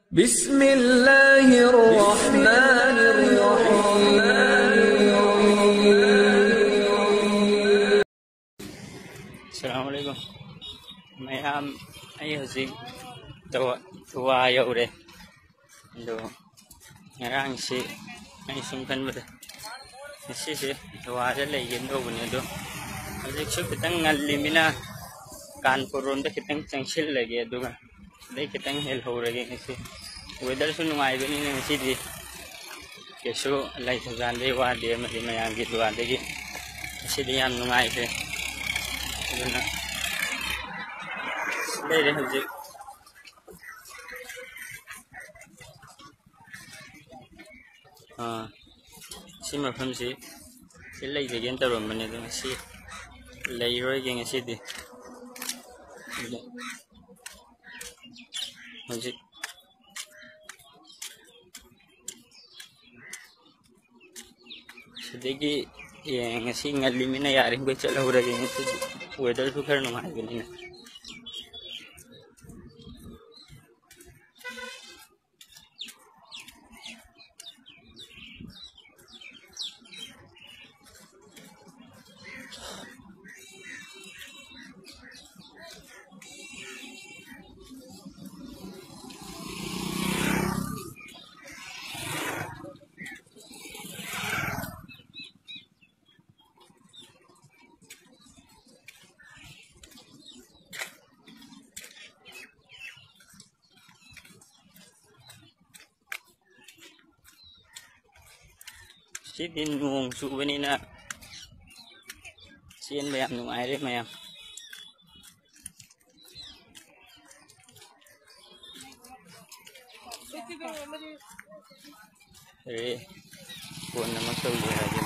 अस्सलामुअलैकुम। मैं हजिक तवा यौरे दो ngarang si ay sumkan ba si twa da leyen do bune do hajik su kitang ngalimina kanpur rom da kitang changsil lage aduga dai kitang hel horage si weather su nungai bani ne si di kesu lai thajan dei wa de ma di mayang gi dwa de gi si di yam nungai se aduna dai de hajik si mafam si lay jegen tarom bane do si lay roy gen si di hajik sidegi yang si ngalimina yaring ko chala hura gen si weather su khar no mai bane si din nung su bani na sian bayam nung ai re mayam re ko na magtawli